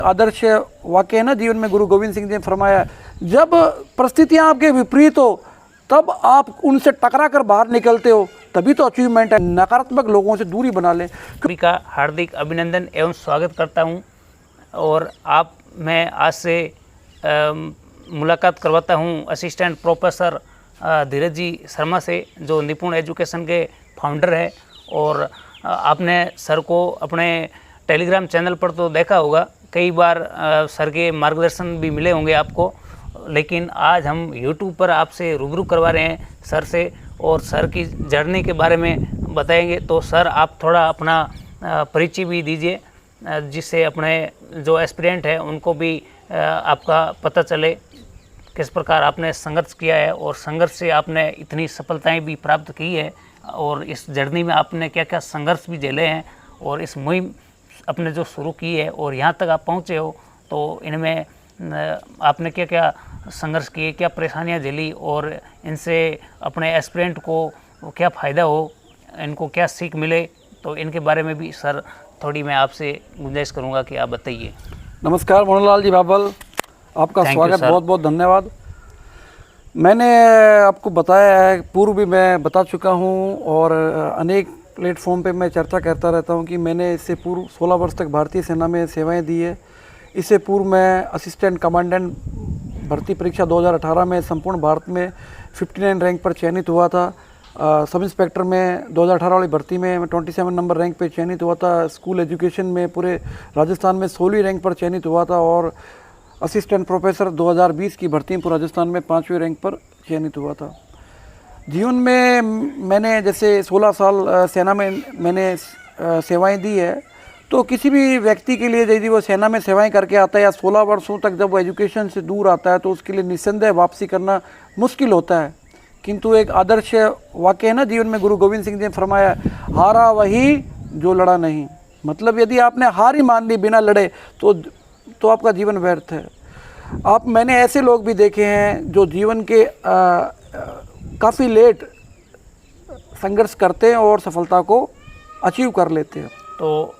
आदर्श वाक्य है ना जीवन में, गुरु गोविंद सिंह जी ने फरमाया, जब परिस्थितियां आपके विपरीत हो तब आप उनसे टकरा कर बाहर निकलते हो, तभी तो अचीवमेंट है। नकारात्मक लोगों से दूरी बना लें। सभी का हार्दिक अभिनंदन एवं स्वागत करता हूं और मैं आज से मुलाकात करवाता हूं असिस्टेंट प्रोफेसर धीरज जी शर्मा से, जो निपुण एजुकेशन के फाउंडर है। और आपने सर को अपने टेलीग्राम चैनल पर तो देखा होगा, कई बार सर के मार्गदर्शन भी मिले होंगे आपको, लेकिन आज हम यूट्यूब पर आपसे रूबरू करवा रहे हैं सर से, और सर की जर्नी के बारे में बताएंगे। तो सर आप थोड़ा अपना परिचय भी दीजिए, जिससे अपने जो एस्पिरेंट है उनको भी आपका पता चले किस प्रकार आपने संघर्ष किया है और संघर्ष से आपने इतनी सफलताएं भी प्राप्त की है, और इस जर्नी में आपने क्या क्या संघर्ष भी झेले हैं, और इस मुहिम आपने जो शुरू की है और यहाँ तक आप पहुँचे हो, तो इनमें आपने क्या क्या संघर्ष किए, क्या परेशानियाँ झेली, और इनसे अपने एस्पिरेंट को क्या फ़ायदा हो, इनको क्या सीख मिले, तो इनके बारे में भी सर थोड़ी मैं आपसे गुंजाइश करूँगा कि आप बताइए। नमस्कार मनोहरलाल जी बाबल, आपका स्वागत, बहुत बहुत धन्यवाद। मैंने आपको बताया है, पूर्व भी मैं बता चुका हूँ और अनेक प्लेटफॉर्म पे मैं चर्चा करता रहता हूँ कि मैंने इससे पूर्व 16 वर्ष तक भारतीय सेना में सेवाएं दी है। इससे पूर्व मैं असिस्टेंट कमांडेंट भर्ती परीक्षा 2018 में संपूर्ण भारत में 59 रैंक पर चयनित हुआ था। सब इंस्पेक्टर में 2018 वाली भर्ती में मैं 27 नंबर रैंक पे चयनित हुआ था। स्कूल एजुकेशन में पूरे राजस्थान में 16वीं रैंक पर चयनित हुआ था, और असिस्टेंट प्रोफेसर 2020 की भर्ती में पूरे राजस्थान में 5वीं रैंक पर चयनित हुआ था। जीवन में मैंने जैसे 16 साल सेना में मैंने सेवाएं दी है, तो किसी भी व्यक्ति के लिए यदि वो सेना में सेवाएं करके आता है या 16 वर्षों तक जब वो एजुकेशन से दूर आता है, तो उसके लिए निस्संदेह वापसी करना मुश्किल होता है। किंतु एक आदर्श वाक्य है ना जीवन में, गुरु गोविंद सिंह जी ने फरमाया, हारा वही जो लड़ा नहीं। मतलब यदि आपने हार ही मान ली बिना लड़े, तो आपका जीवन व्यर्थ है। मैंने ऐसे लोग भी देखे हैं जो जीवन के काफ़ी लेट संघर्ष करते हैं और सफलता को अचीव कर लेते हैं। तो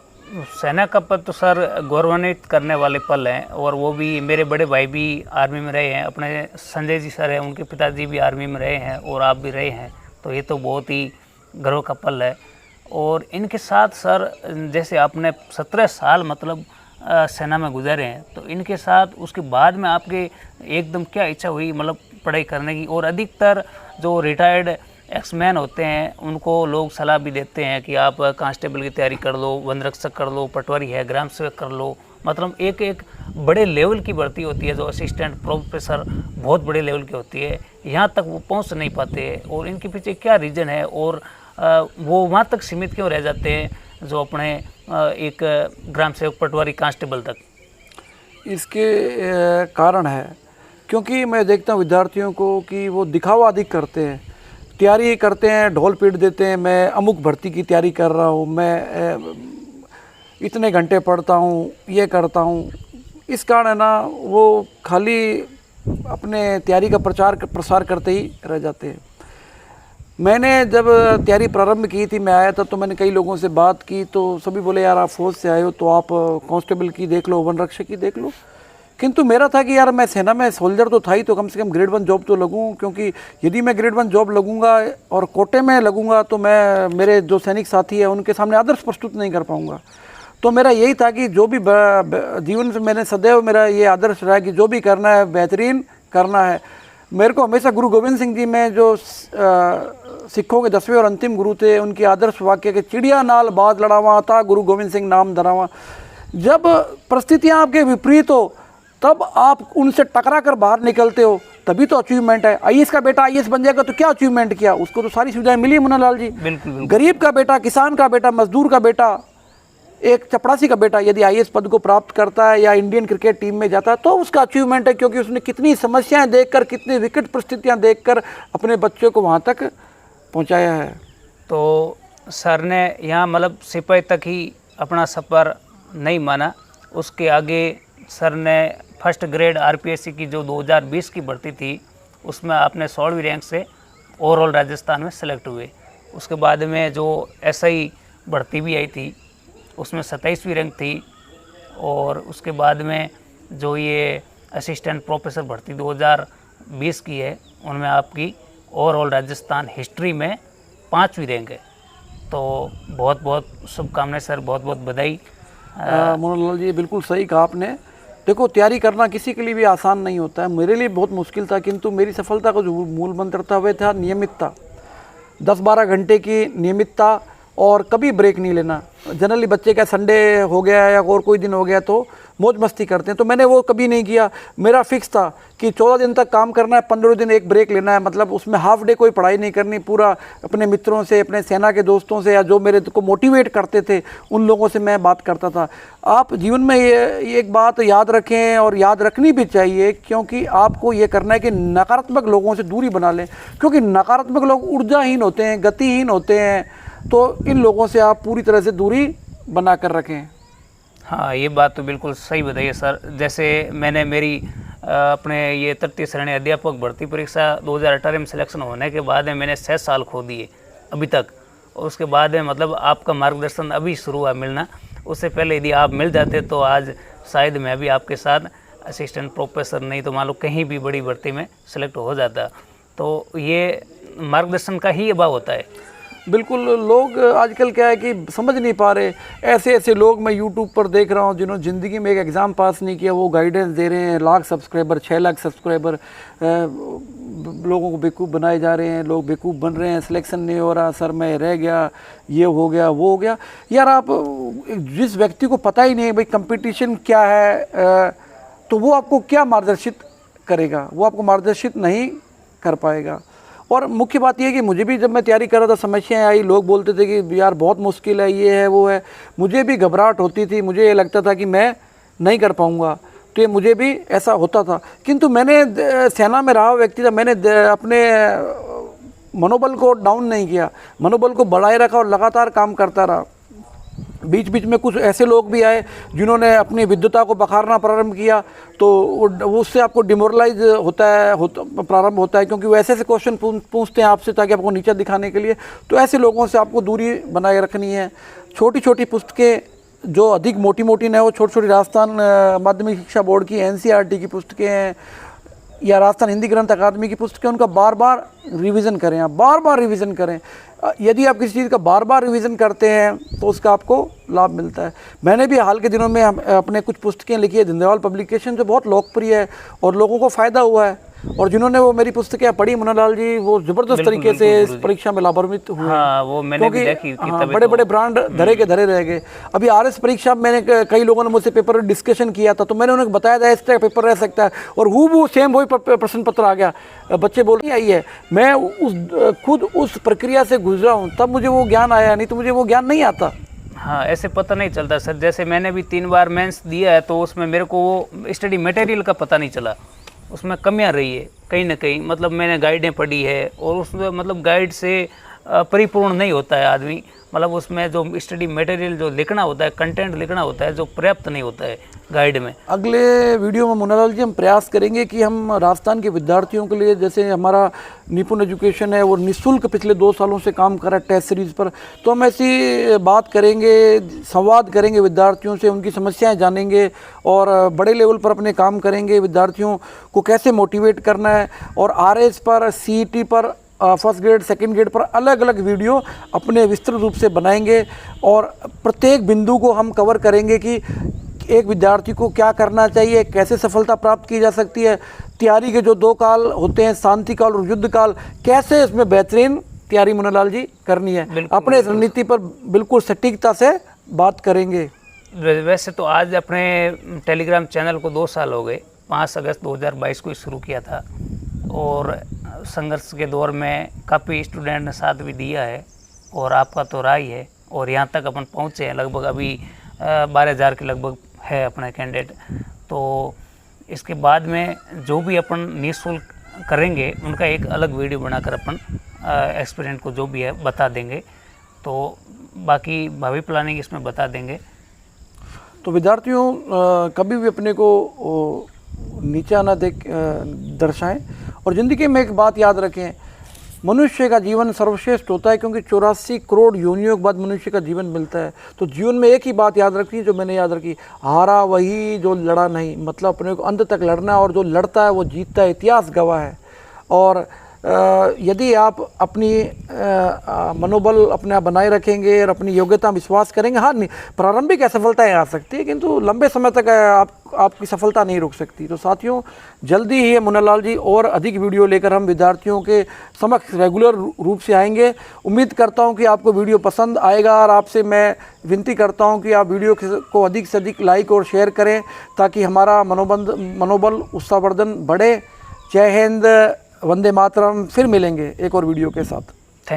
सेना का पद तो सर गौरवान्वित करने वाले पल हैं, और वो भी मेरे बड़े भाई भी आर्मी में रहे हैं, अपने संजय जी सर हैं, उनके पिताजी भी आर्मी में रहे हैं और आप भी रहे हैं, तो ये तो बहुत ही गर्व का पल है। और इनके साथ सर, जैसे आपने 17 साल मतलब सेना में गुजारे हैं, तो इनके साथ उसके बाद में आपके एकदम क्या इच्छा हुई मतलब पढ़ाई करने की? और अधिकतर जो रिटायर्ड एक्समैन होते हैं उनको लोग सलाह भी देते हैं कि आप कांस्टेबल की तैयारी कर लो, वन रक्षक कर लो, पटवारी है, ग्राम सेवक कर लो। मतलब एक एक बड़े लेवल की भर्ती होती है, जो असिस्टेंट प्रोफेसर बहुत बड़े लेवल की होती है, यहाँ तक वो पहुँच नहीं पाते हैं। और इनके पीछे क्या रीज़न है, और वो वहाँ तक सीमित क्यों रह जाते हैं, जो अपने एक ग्राम सेवक, पटवारी, कांस्टेबल तक? इसके कारण है क्योंकि मैं देखता हूँ विद्यार्थियों को कि वो दिखावा अधिक करते हैं, तैयारी करते हैं, ढोल पीट देते हैं, मैं अमुक भर्ती की तैयारी कर रहा हूँ, मैं इतने घंटे पढ़ता हूँ, ये करता हूँ। इस कारण है ना वो खाली अपने तैयारी का प्रसार करते ही रह जाते हैं। मैंने जब तैयारी प्रारंभ की थी, मैं आया था, तो मैंने कई लोगों से बात की, तो सभी बोले यार आप फौज से आए हो तो आप कांस्टेबल की देख लो, वन रक्षक की देख लो। किंतु मेरा था कि यार मैं सेना में सोल्जर तो था ही, तो कम से कम ग्रेड 1 जॉब तो लगूँ, क्योंकि यदि मैं ग्रेड 1 जॉब लगूंगा और कोटे में लगूंगा तो मैं मेरे जो सैनिक साथी है उनके सामने आदर्श प्रस्तुत नहीं कर पाऊंगा। तो मेरा यही था कि जो भी जीवन से मैंने सदैव मेरा ये आदर्श रहा कि जो भी करना है बेहतरीन करना है। मेरे को हमेशा गुरु गोविंद सिंह जी में जो सिखों के 10वें और अंतिम गुरु थे, उनकी आदर्श वाक्य के चिड़िया नाल बाज लड़ावा था गुरु गोविंद सिंह नाम धरावा। जब परिस्थितियां आपके विपरीत हो तब आप उनसे टकरा कर बाहर निकलते हो, तभी तो अचीवमेंट है। आईएएस का बेटा आईएएस बन जाएगा तो क्या अचीवमेंट किया? उसको तो सारी सुविधाएं मिली मुन्नालाल जी। बिल्कुल। गरीब का बेटा, किसान का बेटा, मजदूर का बेटा, एक चपरासी का बेटा यदि आईएएस पद को प्राप्त करता है या इंडियन क्रिकेट टीम में जाता है तो उसका अचीवमेंट है, क्योंकि उसने कितनी समस्याएं देखकर, कितनी विकट परिस्थितियां देखकर अपने बच्चों को वहां तक पहुंचाया है। तो सर ने यहाँ मतलब सिपाही तक ही अपना सफ़र नहीं माना, उसके आगे सर ने फर्स्ट ग्रेड आरपीएससी की जो 2020 की भर्ती थी, उसमें आपने 16वीं रैंक से ओवरऑल राजस्थान में सेलेक्ट हुए। उसके बाद में जो एसआई भर्ती भी आई थी, उसमें 27वीं रैंक थी, और उसके बाद में जो ये असिस्टेंट प्रोफेसर भर्ती 2020 की है, उनमें आपकी ओवरऑल राजस्थान हिस्ट्री में 5वीं रैंक है। तो बहुत बहुत शुभकामनाएं सर, बहुत बहुत बधाई। मनोहर जी बिल्कुल सही कहा आपने। देखो, तैयारी करना किसी के लिए भी आसान नहीं होता है, मेरे लिए बहुत मुश्किल था, किंतु मेरी सफलता का जो मूल मंत्र था वह था नियमितता। 10-12 घंटे की नियमितता और कभी ब्रेक नहीं लेना। जनरली बच्चे का संडे हो गया या और कोई दिन हो गया तो मौज मस्ती करते हैं, तो मैंने वो कभी नहीं किया। मेरा फिक्स था कि 14 दिन तक काम करना है, 15 दिन एक ब्रेक लेना है, मतलब उसमें हाफ डे कोई पढ़ाई नहीं करनी, पूरा अपने मित्रों से, अपने सेना के दोस्तों से या जो मेरे को मोटिवेट करते थे उन लोगों से मैं बात करता था। आप जीवन में ये एक बात याद रखें और याद रखनी भी चाहिए, क्योंकि आपको ये करना है कि नकारात्मक लोगों से दूरी बना लें, क्योंकि नकारात्मक लोग ऊर्जाहीन होते हैं, गतिहीन होते हैं, तो इन लोगों से आप पूरी तरह से दूरी बना कर रखें। हाँ, ये बात तो बिल्कुल सही बताइए सर। जैसे मैंने मेरी अपने ये तृतीय श्रेणी अध्यापक भर्ती परीक्षा 2018 में सिलेक्शन होने के बाद में मैंने 6 साल खो दिए अभी तक, और उसके बाद में मतलब आपका मार्गदर्शन अभी शुरू हुआ मिलना। उससे पहले यदि आप मिल जाते तो आज शायद मैं भी आपके साथ असिस्टेंट प्रोफेसर नहीं तो मान लो कहीं भी बड़ी भर्ती में सेलेक्ट हो जाता। तो ये मार्गदर्शन का ही अभाव होता है। बिल्कुल, लोग आजकल क्या है कि समझ नहीं पा रहे। ऐसे ऐसे लोग मैं यूट्यूब पर देख रहा हूँ जिन्होंने ज़िंदगी में एक एग्ज़ाम पास नहीं किया, वो गाइडेंस दे रहे हैं, लाख सब्सक्राइबर, 6 लाख सब्सक्राइबर, लोगों को बेवकूफ़ बनाए जा रहे हैं, लोग बेवकूफ़ बन रहे हैं, सिलेक्शन नहीं हो रहा, सर मैं रह गया, ये हो गया, वो हो गया। यार, आप जिस व्यक्ति को पता ही नहीं है भाई कंपटीशन क्या है, तो वो आपको क्या मार्गदर्शित करेगा? वो आपको मार्गदर्शित नहीं कर पाएगा। और मुख्य बात यह है कि मुझे भी जब मैं तैयारी कर रहा था समस्याएं आई, लोग बोलते थे कि यार बहुत मुश्किल है, ये है, वो है। मुझे भी घबराहट होती थी, मुझे ये लगता था कि मैं नहीं कर पाऊंगा, तो ये मुझे भी ऐसा होता था। किंतु मैंने सेना में रहा व्यक्ति था, मैंने अपने मनोबल को डाउन नहीं किया, मनोबल को बढ़ाए रखा और लगातार काम करता रहा। बीच बीच में कुछ ऐसे लोग भी आए जिन्होंने अपनी विद्वता को बखारना प्रारंभ किया, तो उससे आपको डिमोरलाइज प्रारंभ होता है, क्योंकि वो ऐसे ऐसे क्वेश्चन पूछते हैं आपसे ताकि आपको नीचा दिखाने के लिए। तो ऐसे लोगों से आपको दूरी बनाए रखनी है। छोटी छोटी पुस्तकें जो अधिक मोटी मोटी न हो, छोटी छोटी राजस्थान माध्यमिक शिक्षा बोर्ड की NCERT की पुस्तकें हैं या राजस्थान हिंदी ग्रंथ अकादमी की पुस्तकें, उनका बार बार रिवीजन करें, आप बार बार रिवीजन करें। यदि आप किसी चीज़ का बार बार रिवीजन करते हैं तो उसका आपको लाभ मिलता है। मैंने भी हाल के दिनों में अपने कुछ पुस्तकें लिखी है, जिंदेवाल पब्लिकेशन, जो बहुत लोकप्रिय है और लोगों को फ़ायदा हुआ है। और जिन्होंने वो मेरी पुस्तकें पढ़ी मनोहरलाल जी, वो ज़बरदस्त तरीके से इस परीक्षा में लाभान्वित हुए। हाँ, वो मैंने भी देखी। बड़े बड़े ब्रांड धरे के धरे रह गए। अभी RS परीक्षा मैंने कई लोगों ने मुझसे पेपर डिस्कशन किया था, तो मैंने उन्हें बताया था इस तरह का पेपर रह सकता है, और वो सेम वही प्रश्न पत्र आ गया। बच्चे बोल रही आई है, मैं खुद उस प्रक्रिया से गुजरा हूँ, तब मुझे वो ज्ञान आया, नहीं तो मुझे वो ज्ञान नहीं आता। हाँ, ऐसे पता नहीं चलता सर। जैसे मैंने भी 3 बार मेंस दिया है, तो उसमें मेरे को वो स्टडी मटेरियल का पता नहीं चला, उसमें कमियां रही है कहीं ना कहीं। मतलब मैंने गाइडें पढ़ी है और उसमें मतलब गाइड से परिपूर्ण नहीं होता है आदमी, मतलब उसमें जो स्टडी मटेरियल जो लिखना होता है, कंटेंट लिखना होता है, जो पर्याप्त नहीं होता है गाइड में। अगले वीडियो में मनोहरलाल जी हम प्रयास करेंगे कि हम राजस्थान के विद्यार्थियों के लिए, जैसे हमारा निपुण एजुकेशन है वो निःशुल्क पिछले 2 सालों से काम कर रहा है टेस्ट सीरीज़ पर, तो हम ऐसी बात करेंगे, संवाद करेंगे विद्यार्थियों से, उनकी समस्याएं जानेंगे और बड़े लेवल पर अपने काम करेंगे। विद्यार्थियों को कैसे मोटिवेट करना है, और RS पर, CET पर, फर्स्ट ग्रेड, सेकंड ग्रेड पर अलग अलग वीडियो अपने विस्तृत रूप से बनाएंगे, और प्रत्येक बिंदु को हम कवर करेंगे कि एक विद्यार्थी को क्या करना चाहिए, कैसे सफलता प्राप्त की जा सकती है, तैयारी के जो 2 काल होते हैं, शांति काल और युद्ध काल, कैसे इसमें बेहतरीन तैयारी मनोहरलाल जी करनी है। अपने रणनीति पर बिल्कुल सटीकता से बात करेंगे। वैसे तो आज अपने टेलीग्राम चैनल को 2 साल हो गए, 5 अगस्त 2022 को शुरू किया था, और संघर्ष के दौर में काफ़ी स्टूडेंट ने साथ भी दिया है, और आपका तो राय है, और यहाँ तक अपन पहुँचे हैं। लगभग अभी 12,000 के लगभग है अपना कैंडिडेट। तो इसके बाद में जो भी अपन निःशुल्क करेंगे उनका एक अलग वीडियो बनाकर अपन एक्सपीरियंस को जो भी है बता देंगे, तो बाकी भावी प्लानिंग इसमें बता देंगे। तो विद्यार्थियों कभी भी अपने को नीचा ना दर्शाएं, और ज़िंदगी में एक बात याद रखें मनुष्य का जीवन सर्वश्रेष्ठ होता है, क्योंकि 84 करोड़ योनियों के बाद मनुष्य का जीवन मिलता है। तो जीवन में एक ही बात याद रखनी जो मैंने याद रखी, हारा वही जो लड़ा नहीं, मतलब अपने को अंत तक लड़ना, और जो लड़ता है वो जीतता है, इतिहास गवाह है। और यदि आप अपनी मनोबल अपने आप बनाए रखेंगे और अपनी योग्यता विश्वास करेंगे, हाँ प्रारंभिक असफलताएं आ सकती है, किंतु लंबे समय तक आपकी सफलता नहीं रुक सकती। तो साथियों, जल्दी ही मुन्नालाल जी और अधिक वीडियो लेकर हम विद्यार्थियों के समक्ष रेगुलर रूप से आएंगे। उम्मीद करता हूं कि आपको वीडियो पसंद आएगा, और आपसे मैं विनती करता हूं कि आप वीडियो को अधिक से अधिक लाइक और शेयर करें, ताकि हमारा मनोबल उत्साहवर्धन बढ़े। जय हिंद, वंदे मातरम। फिर मिलेंगे एक और वीडियो के साथ।